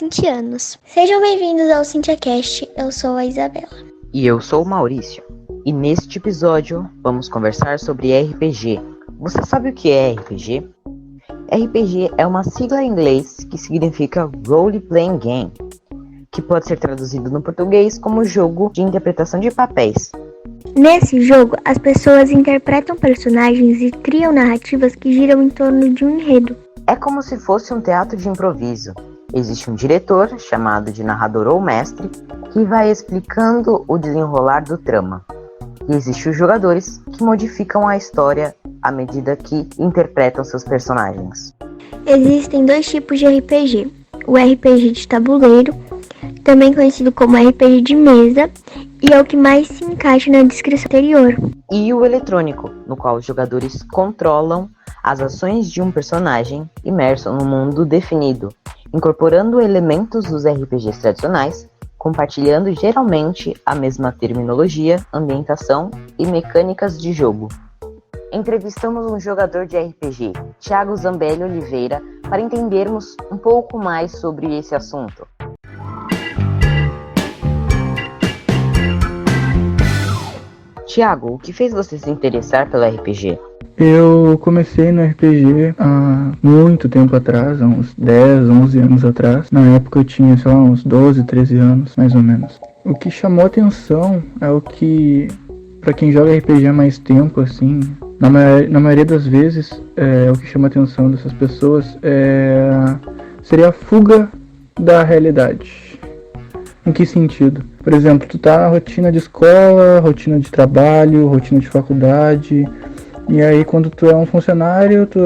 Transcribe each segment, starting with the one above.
Cintianos. Sejam bem-vindos ao CintiaCast, eu sou a Isabela. E eu sou o Maurício. E neste episódio vamos conversar sobre RPG. Você sabe o que é RPG? RPG é uma sigla em inglês que significa Role Playing Game, que pode ser traduzido no português como jogo de interpretação de papéis. Nesse jogo, as pessoas interpretam personagens e criam narrativas que giram em torno de um enredo. É como se fosse um teatro de improviso. Existe um diretor, chamado de narrador ou mestre, que vai explicando o desenrolar do trama. E existem os jogadores, que modificam a história à medida que interpretam seus personagens. Existem dois tipos de RPG. O RPG de tabuleiro, também conhecido como RPG de mesa, e é o que mais se encaixa na descrição anterior. E o eletrônico, no qual os jogadores controlam as ações de um personagem imerso num mundo definido, incorporando elementos dos RPGs tradicionais, compartilhando geralmente a mesma terminologia, ambientação e mecânicas de jogo. Entrevistamos um jogador de RPG, Thiago Zambelli Oliveira, para entendermos um pouco mais sobre esse assunto. Thiago, o que fez você se interessar pelo RPG? Eu comecei no RPG há muito tempo atrás, há uns 10, 11 anos atrás. Na época eu tinha, sei lá, uns 12, 13 anos, mais ou menos. O que chamou atenção é o que, pra quem joga RPG há mais tempo, assim, na maioria das vezes, o que chama a atenção dessas pessoas seria a fuga da realidade. Em que sentido? Por exemplo, tu tá na rotina de escola, rotina de trabalho, rotina de faculdade. E aí quando tu é um funcionário, tu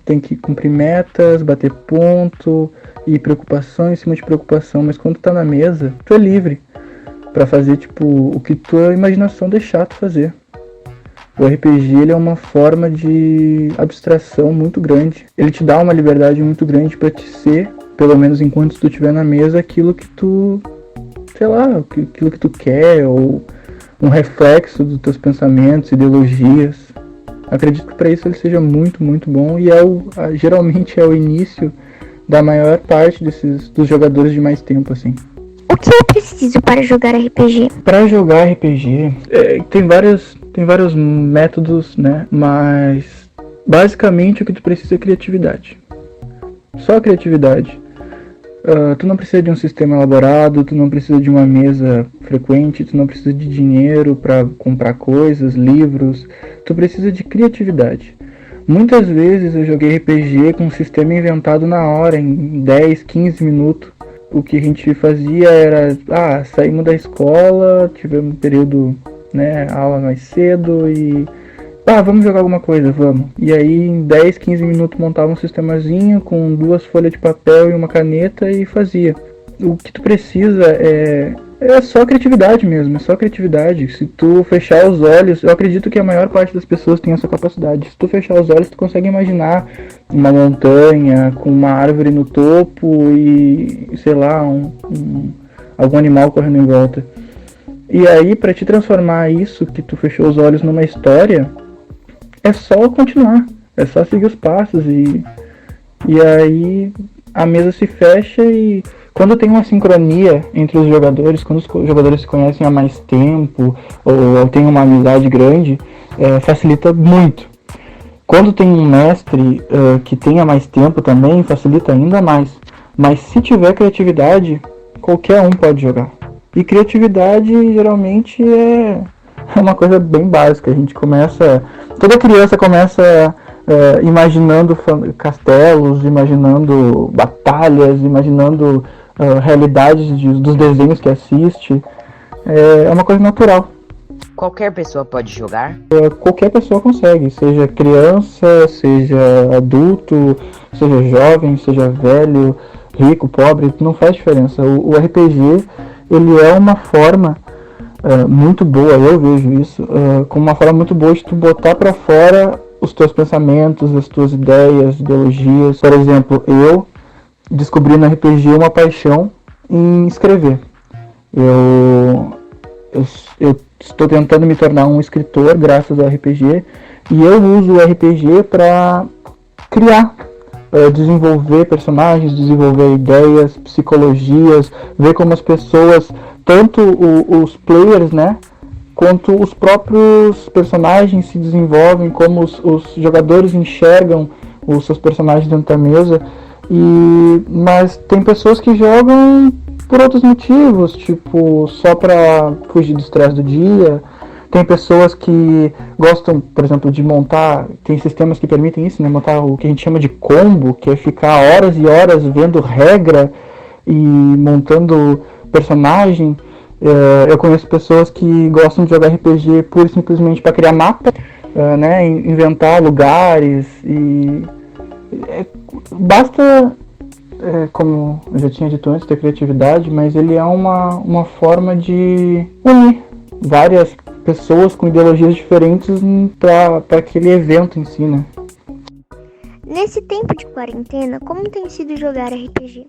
tem que cumprir metas, bater ponto e preocupação em cima de preocupação. Mas quando tu tá na mesa, tu é livre pra fazer tipo o que tua imaginação deixar tu fazer. O RPG ele é uma forma de abstração muito grande. Ele te dá uma liberdade muito grande pra te ser, pelo menos enquanto tu estiver na mesa, aquilo que tu, sei lá, aquilo que tu quer, ou um reflexo dos teus pensamentos, ideologias. Acredito que para isso ele seja muito, muito bom e geralmente é o início da maior parte dos jogadores de mais tempo, assim. O que é preciso para jogar RPG? Para jogar RPG, tem vários métodos, né? Mas basicamente o que tu precisa é criatividade. Só criatividade. Tu não precisa de um sistema elaborado, tu não precisa de uma mesa frequente, tu não precisa de dinheiro para comprar coisas, livros, tu precisa de criatividade. Muitas vezes eu joguei RPG com um sistema inventado na hora, em 10, 15 minutos. O que a gente fazia era, saímos da escola, tivemos um período, né, aula mais cedo e... vamos jogar alguma coisa, vamos. E aí em 10, 15 minutos montava um sistemazinho com 2 folhas de papel e uma caneta e fazia. O que tu precisa é só criatividade mesmo, é só criatividade. Se tu fechar os olhos, eu acredito que a maior parte das pessoas tem essa capacidade. Se tu fechar os olhos, tu consegue imaginar uma montanha com uma árvore no topo e, sei lá, algum animal correndo em volta. E aí, pra te transformar isso, que tu fechou os olhos, numa história, é só continuar, é só seguir os passos e aí a mesa se fecha e quando tem uma sincronia entre os jogadores, quando os jogadores se conhecem há mais tempo ou tem uma amizade grande, facilita muito. Quando tem um mestre que tenha mais tempo também, facilita ainda mais. Mas se tiver criatividade, qualquer um pode jogar. E criatividade geralmente é uma coisa bem básica. Toda criança começa imaginando castelos, imaginando batalhas, imaginando realidades dos desenhos que assiste. É uma coisa natural. Qualquer pessoa pode jogar? Qualquer pessoa consegue, seja criança, seja adulto, seja jovem, seja velho, rico, pobre, não faz diferença. O RPG ele é uma forma muito boa, eu vejo isso como uma forma muito boa de tu botar pra fora os teus pensamentos, as tuas ideias, ideologias. Por exemplo, eu descobri no RPG uma paixão em escrever. Eu estou tentando me tornar um escritor graças ao RPG e eu uso o RPG para criar. desenvolver personagens, desenvolver ideias, psicologias, ver como as pessoas, tanto os players, né, quanto os próprios personagens se desenvolvem, como os jogadores enxergam os seus personagens dentro da mesa. Mas tem pessoas que jogam por outros motivos, tipo, só pra fugir do estresse do dia. Tem pessoas que gostam, por exemplo, de montar, tem sistemas que permitem isso, né, montar o que a gente chama de combo, que é ficar horas e horas vendo regra e montando personagem. Eu conheço pessoas que gostam de jogar RPG pura e simplesmente para criar mapa, né, inventar lugares e basta, como eu já tinha dito antes, ter criatividade, mas ele é uma forma de unir várias pessoas com ideologias diferentes para aquele evento em si, né? Nesse tempo de quarentena, como tem sido jogar RPG?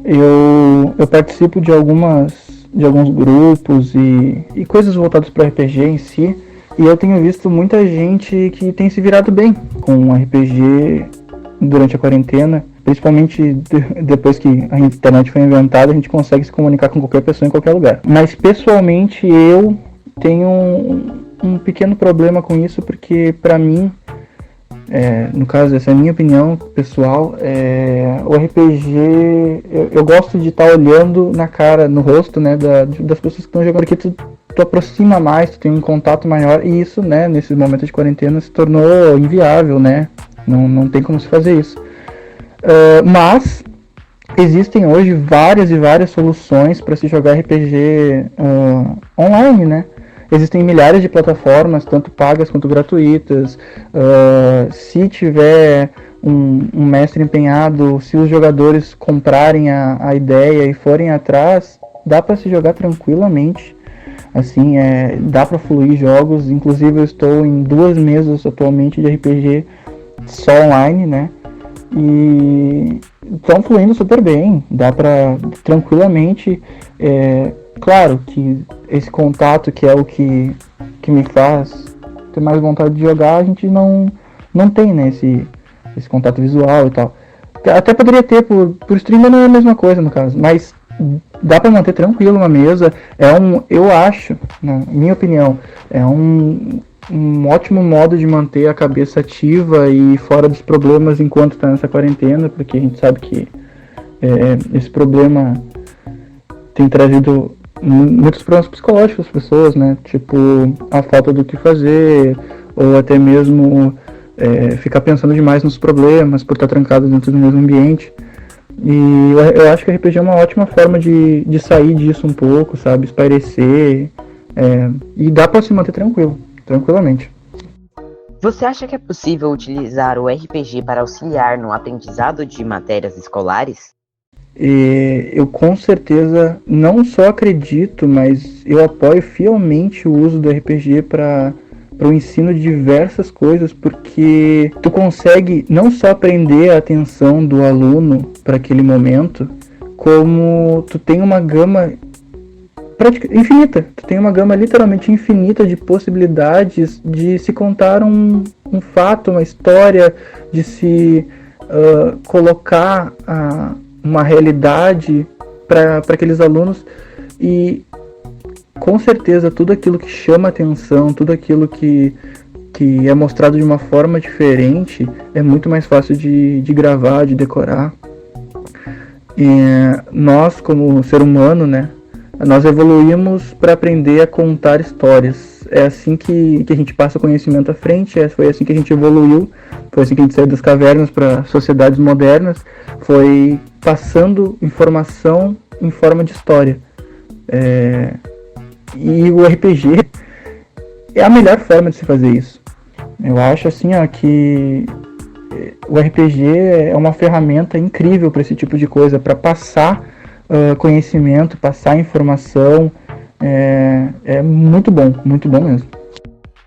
Eu participo de alguns grupos e coisas voltadas para RPG em si, e eu tenho visto muita gente que tem se virado bem com RPG durante a quarentena, principalmente depois que a internet foi inventada, a gente consegue se comunicar com qualquer pessoa em qualquer lugar. Mas pessoalmente eu tenho um pequeno problema com isso, porque para mim, no caso, essa é a minha opinião pessoal, o RPG, eu gosto de estar olhando na cara, no rosto, né, das pessoas que estão jogando, porque tu aproxima mais, tu tem um contato maior, e isso, né, nesse momento de quarentena se tornou inviável, né, não tem como se fazer isso. Mas existem hoje várias e várias soluções para se jogar RPG online, né? Existem milhares de plataformas, tanto pagas quanto gratuitas. Se tiver um mestre empenhado, se os jogadores comprarem a ideia e forem atrás, dá para se jogar tranquilamente. Assim, dá para fluir jogos. Inclusive eu estou em 2 mesas atualmente de RPG só online, né? E estão fluindo super bem, dá para tranquilamente, claro que esse contato que é o que me faz ter mais vontade de jogar, a gente não tem, né, esse contato visual e tal. Até poderia ter por stream, não é a mesma coisa no caso, mas dá para manter tranquilo uma mesa. Eu acho, na minha opinião, é um ótimo modo de manter a cabeça ativa e fora dos problemas enquanto está nessa quarentena, porque a gente sabe que esse problema tem trazido muitos problemas psicológicos às pessoas, né? Tipo, a falta do que fazer, ou até mesmo ficar pensando demais nos problemas por estar trancado dentro do mesmo ambiente. E eu acho que a RPG é uma ótima forma de sair disso um pouco, sabe? Espairecer, e dá para se manter tranquilamente. Você acha que é possível utilizar o RPG para auxiliar no aprendizado de matérias escolares? Eu com certeza não só acredito, mas eu apoio fielmente o uso do RPG para o ensino de diversas coisas, porque tu consegue não só aprender a atenção do aluno para aquele momento, como tu tem uma gama infinita. Tu tem uma gama literalmente infinita de possibilidades de se contar um fato, uma história, de se colocar uma realidade para aqueles alunos. E com certeza tudo aquilo que chama atenção, tudo aquilo que é mostrado de uma forma diferente é muito mais fácil de gravar, de decorar. E nós, como ser humano, né, nós evoluímos para aprender a contar histórias. É assim que a gente passa o conhecimento à frente, foi assim que a gente evoluiu, foi assim que a gente saiu das cavernas para sociedades modernas, foi passando informação em forma de história. E o RPG é a melhor forma de se fazer isso. Eu acho assim, que o RPG é uma ferramenta incrível para esse tipo de coisa, para passar conhecimento, passar informação. É muito bom mesmo.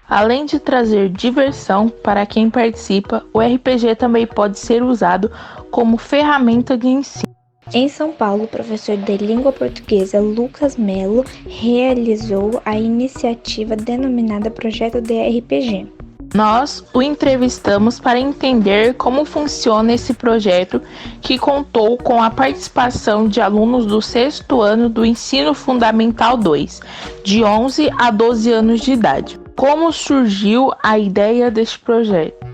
Além de trazer diversão para quem participa, o RPG também pode ser usado como ferramenta de ensino. Em São Paulo, o professor de língua portuguesa Lucas Melo realizou a iniciativa denominada Projeto de RPG. Nós o entrevistamos para entender como funciona esse projeto, que contou com a participação de alunos do 6º ano do Ensino Fundamental 2, de 11 a 12 anos de idade. Como surgiu a ideia deste projeto?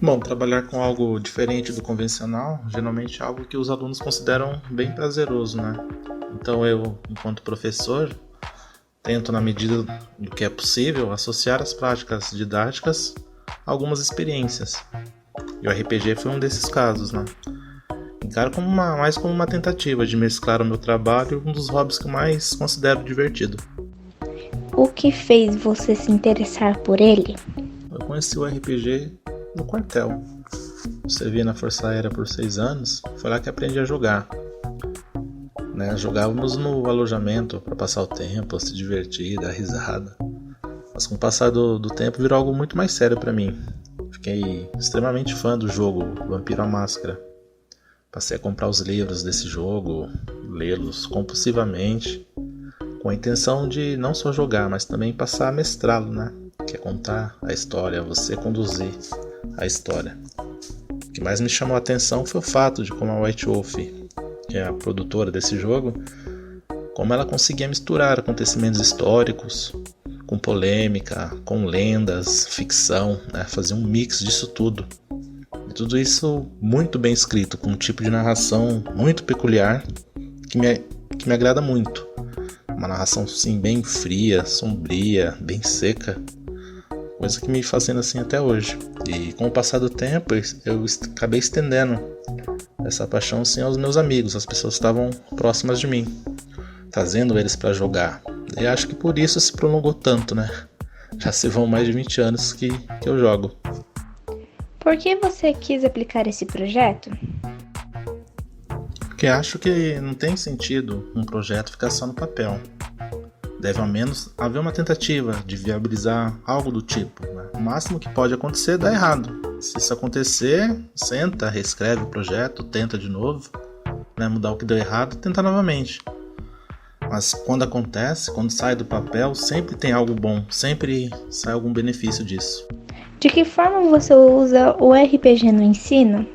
Bom, trabalhar com algo diferente do convencional, geralmente é algo que os alunos consideram bem prazeroso, né? Então eu, enquanto professor, tento, na medida do que é possível, associar as práticas didáticas a algumas experiências. E o RPG foi um desses casos, né? Encaro mais como uma tentativa de mesclar o meu trabalho e um dos hobbies que eu mais considero divertido. O que fez você se interessar por ele? Eu conheci o RPG no quartel. Eu servi na Força Aérea por 6 anos, foi lá que aprendi a jogar. Jogávamos no alojamento para passar o tempo, se divertir, dar risada. Mas com o passar do tempo virou algo muito mais sério para mim. Fiquei extremamente fã do jogo Vampiro à Máscara. Passei a comprar os livros desse jogo, lê-los compulsivamente, com a intenção de não só jogar, mas também passar a mestrá-lo, né? Que é contar a história, você conduzir a história. O que mais me chamou a atenção foi o fato de como a White Wolf, que é a produtora desse jogo, como ela conseguia misturar acontecimentos históricos com polêmica, com lendas, ficção, né? Fazia um mix disso tudo. E tudo isso muito bem escrito, com um tipo de narração muito peculiar que me agrada muito. Uma narração sim, bem fria, sombria, bem seca, coisa que me fascina assim até hoje. E com o passar do tempo eu acabei estendendo essa paixão assim aos meus amigos, as pessoas que estavam próximas de mim, trazendo eles para jogar. E acho que por isso se prolongou tanto, né? Já se vão mais de 20 anos que eu jogo. Por que você quis aplicar esse projeto? Porque acho que não tem sentido um projeto ficar só no papel. Deve ao menos haver uma tentativa de viabilizar algo do tipo, né? O máximo que pode acontecer é dar errado. Se isso acontecer, senta, reescreve o projeto, tenta de novo, né? Mudar o que deu errado, tenta novamente. Mas quando acontece, quando sai do papel, sempre tem algo bom, sempre sai algum benefício disso. De que forma você usa o RPG no ensino?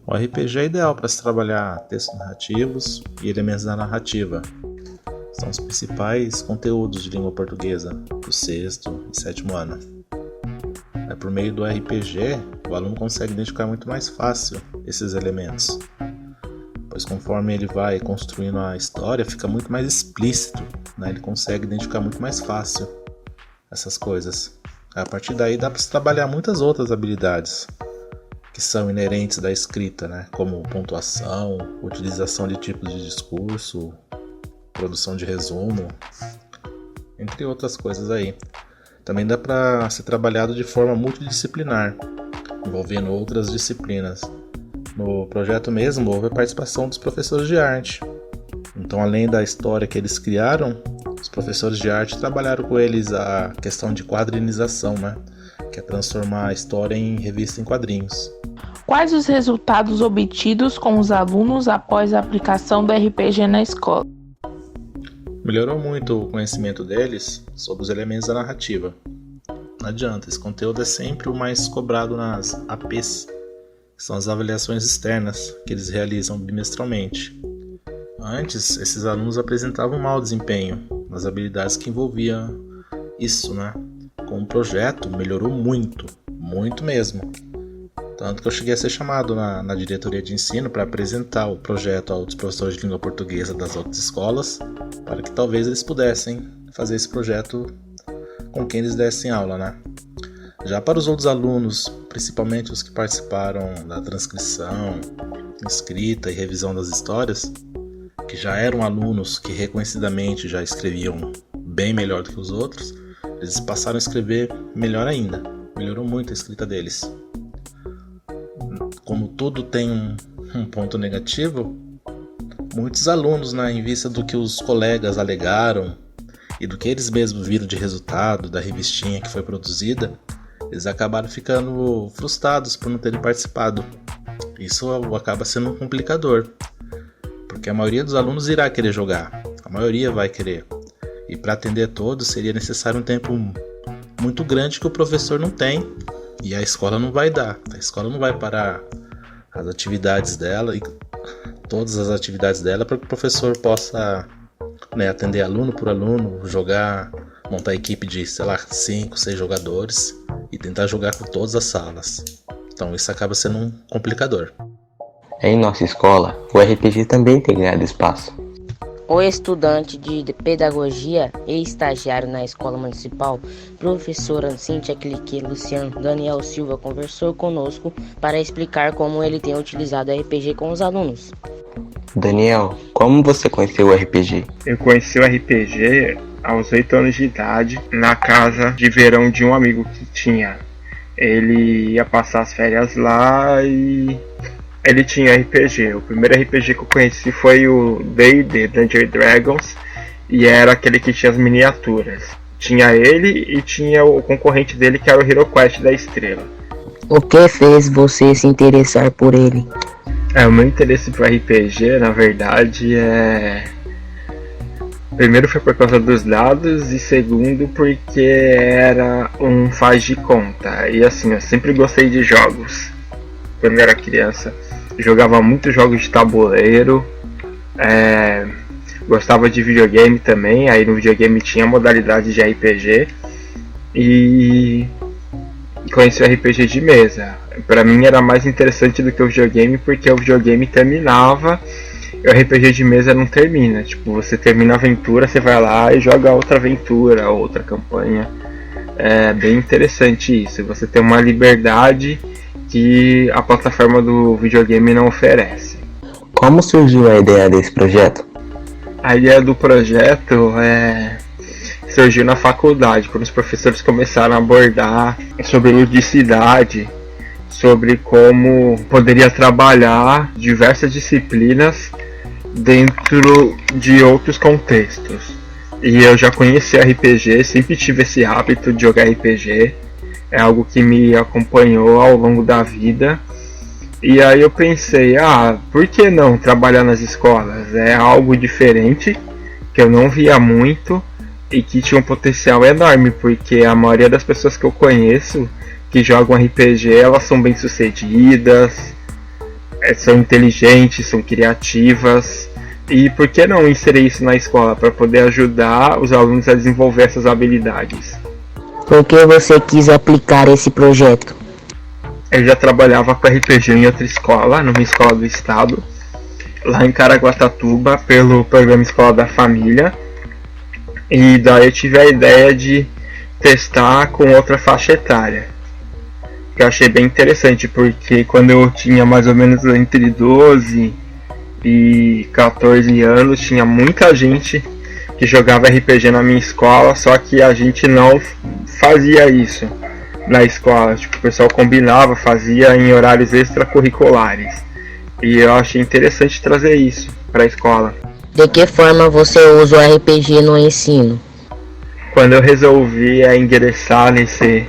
O RPG é ideal para se trabalhar textos narrativos e elementos da narrativa. São os principais conteúdos de língua portuguesa do 6º e 7º ano. Por meio do RPG, o aluno consegue identificar muito mais fácil esses elementos, pois conforme ele vai construindo a história, fica muito mais explícito, né? Ele consegue identificar muito mais fácil essas coisas. A partir daí dá para se trabalhar muitas outras habilidades que são inerentes da escrita, né? Como pontuação, utilização de tipos de discurso, produção de resumo, entre outras coisas aí. Também dá para ser trabalhado de forma multidisciplinar, envolvendo outras disciplinas. No projeto mesmo houve a participação dos professores de arte. Então, além da história que eles criaram, os professores de arte trabalharam com eles a questão de quadrinização, né? Que é transformar a história em revista em quadrinhos. Quais os resultados obtidos com os alunos após a aplicação do RPG na escola? Melhorou muito o conhecimento deles sobre os elementos da narrativa. Não adianta, esse conteúdo é sempre o mais cobrado nas APs, que são as avaliações externas que eles realizam bimestralmente. Antes, esses alunos apresentavam um mau desempenho nas habilidades que envolviam isso, né? Com o projeto melhorou muito, muito mesmo. Tanto que eu cheguei a ser chamado na diretoria de ensino para apresentar o projeto a outros professores de língua portuguesa das outras escolas, para que talvez eles pudessem fazer esse projeto com quem eles dessem aula, né? Já para os outros alunos, principalmente os que participaram da transcrição, escrita e revisão das histórias, que já eram alunos que reconhecidamente já escreviam bem melhor do que os outros, eles passaram a escrever melhor ainda. Melhorou muito a escrita deles. Como tudo tem um ponto negativo, muitos alunos, né, em vista do que os colegas alegaram e do que eles mesmos viram de resultado da revistinha que foi produzida, eles acabaram ficando frustrados por não terem participado. Isso acaba sendo um complicador, porque a maioria dos alunos irá querer jogar, a maioria vai querer, e para atender todos seria necessário um tempo muito grande que o professor não tem e a escola não vai dar. A escola não vai parar as atividades dela e todas as atividades dela para que o professor possa, né, atender aluno por aluno, jogar, montar equipe de, 5, 6 jogadores e tentar jogar com todas as salas. Então isso acaba sendo um complicador. Em nossa escola, o RPG também tem ganhado espaço. O estudante de pedagogia e estagiário na escola municipal, professora Cíntia Clique Luciano Daniel Silva, conversou conosco para explicar como ele tem utilizado o RPG com os alunos. Daniel, como você conheceu o RPG? Eu conheci o RPG aos 8 anos de idade, na casa de verão de um amigo que tinha. Ele ia passar as férias lá e ele tinha RPG. O primeiro RPG que eu conheci foi o D&D, Dungeons & Dragons, e era aquele que tinha as miniaturas. Tinha ele e tinha o concorrente dele, que era o HeroQuest da Estrela. O que fez você se interessar por ele? O meu interesse por RPG, na verdade, primeiro foi por causa dos dados e segundo porque era um faz de conta. E assim, eu sempre gostei de jogos. Quando eu era criança, jogava muitos jogos de tabuleiro, gostava de videogame também. Aí no videogame tinha modalidade de RPG e conheci o RPG de mesa. Pra mim era mais interessante do que o videogame, porque o videogame terminava e o RPG de mesa não termina. Tipo, você termina a aventura, você vai lá e joga outra aventura, outra campanha. É bem interessante isso, você tem uma liberdade que a plataforma do videogame não oferece. Como surgiu a ideia desse projeto? A ideia do projeto surgiu na faculdade, quando os professores começaram a abordar sobre ludicidade, sobre como poderia trabalhar diversas disciplinas dentro de outros contextos. E eu já conheci RPG, sempre tive esse hábito de jogar RPG, é algo que me acompanhou ao longo da vida. E aí eu pensei, por que não trabalhar nas escolas? É algo diferente, que eu não via muito e que tinha um potencial enorme, porque a maioria das pessoas que eu conheço que jogam RPG, elas são bem sucedidas, são inteligentes, são criativas. E por que não inserir isso na escola, para poder ajudar os alunos a desenvolver essas habilidades? Por que você quis aplicar esse projeto? Eu já trabalhava com RPG em outra escola, numa escola do estado, lá em Caraguatatuba, pelo programa Escola da Família. E daí eu tive a ideia de testar com outra faixa etária, que eu achei bem interessante, porque quando eu tinha mais ou menos entre 12 e 14 anos, tinha muita gente que jogava RPG na minha escola, só que a gente não fazia isso na escola. Tipo, o pessoal combinava, fazia em horários extracurriculares. E eu achei interessante trazer isso para a escola. De que forma você usa o RPG no ensino? Quando eu resolvi ingressar nesse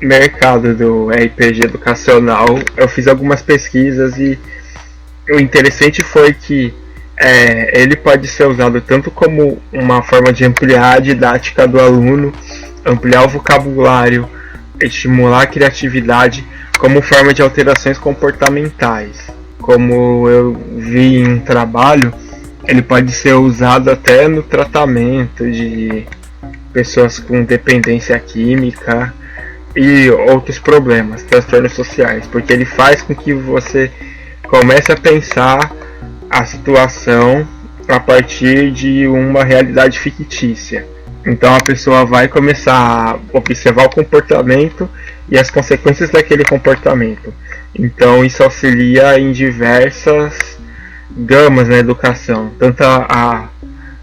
mercado do RPG educacional, eu fiz algumas pesquisas e o interessante foi que ele pode ser usado tanto como uma forma de ampliar a didática do aluno, ampliar o vocabulário, estimular a criatividade, como forma de alterações comportamentais. Como eu vi em um trabalho, ele pode ser usado até no tratamento de pessoas com dependência química e outros problemas, transtornos sociais, porque ele faz com que você comece a pensar a situação a partir de uma realidade fictícia. Então a pessoa vai começar a observar o comportamento e as consequências daquele comportamento. Então isso auxilia em diversas gamas na educação, tanto a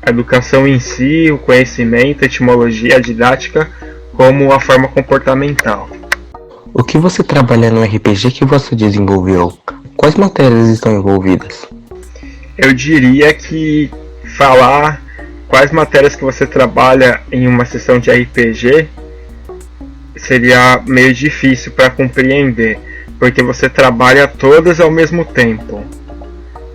educação em si, o conhecimento, a etimologia, a didática, como a forma comportamental. O que você trabalha no RPG que você desenvolveu? Quais matérias estão envolvidas? Eu diria que falar quais matérias que você trabalha em uma sessão de RPG seria meio difícil para compreender, porque você trabalha todas ao mesmo tempo.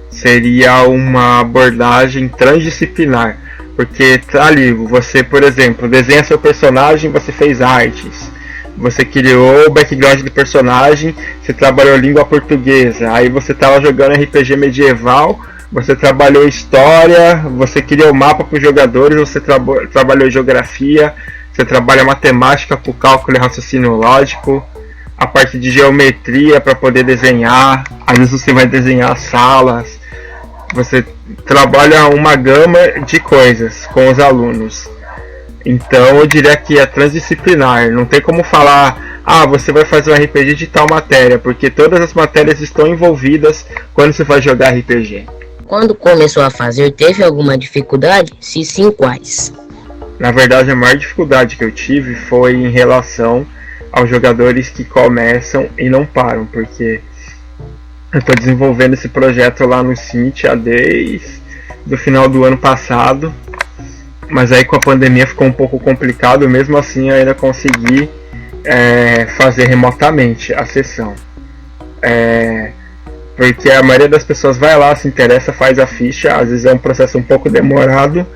Seria uma abordagem transdisciplinar. Porque tá ali, você, por exemplo, desenha seu personagem, você fez artes. Você criou o background do personagem, você trabalhou língua portuguesa. Aí você estava jogando RPG medieval, você trabalhou história, você criou mapa para os jogadores, você trabalhou geografia, você trabalha matemática para o cálculo e raciocínio lógico, a parte de geometria para poder desenhar. Às vezes você vai desenhar salas. Você trabalha uma gama de coisas com os alunos. Então eu diria que é transdisciplinar. Não tem como falar, você vai fazer um RPG de tal matéria, porque todas as matérias estão envolvidas quando você vai jogar RPG. Quando começou a fazer, teve alguma dificuldade? Se sim, quais? Na verdade, a maior dificuldade que eu tive foi em relação aos jogadores que começam e não param, porque eu estou desenvolvendo esse projeto lá no Cintia desde o final do ano passado, mas aí com a pandemia ficou um pouco complicado. Mesmo assim eu ainda consegui fazer remotamente a sessão, porque a maioria das pessoas vai lá, se interessa, faz a ficha. Às vezes é um processo um pouco demorado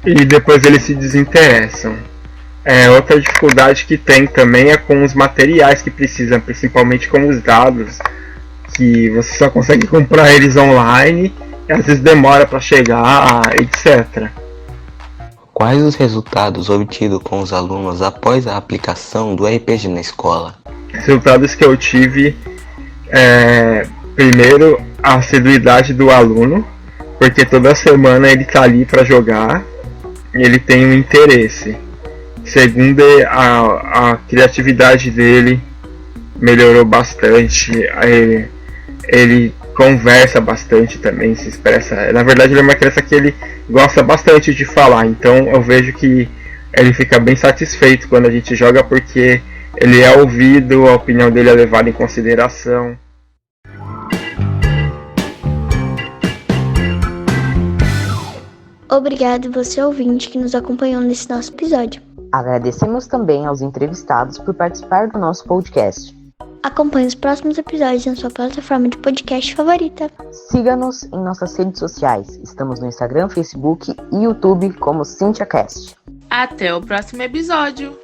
e depois eles se desinteressam. Outra dificuldade que tem também é com os materiais que precisam, principalmente com os dados, que você só consegue comprar eles online e às vezes demora para chegar, etc. Quais os resultados obtidos com os alunos após a aplicação do RPG na escola? Resultados que eu tive, primeiro, a assiduidade do aluno, porque toda semana ele está ali para jogar e ele tem um interesse. Segundo, a criatividade dele melhorou bastante. Ele conversa bastante também, se expressa. Na verdade, ele é uma criança que ele gosta bastante de falar, então eu vejo que ele fica bem satisfeito quando a gente joga, porque ele é ouvido, a opinião dele é levada em consideração. Obrigado você ouvinte que nos acompanhou nesse nosso episódio. Agradecemos também aos entrevistados por participar do nosso podcast. Acompanhe os próximos episódios na sua plataforma de podcast favorita. Siga-nos em nossas redes sociais. Estamos no Instagram, Facebook e YouTube como CintiaCast. Até o próximo episódio!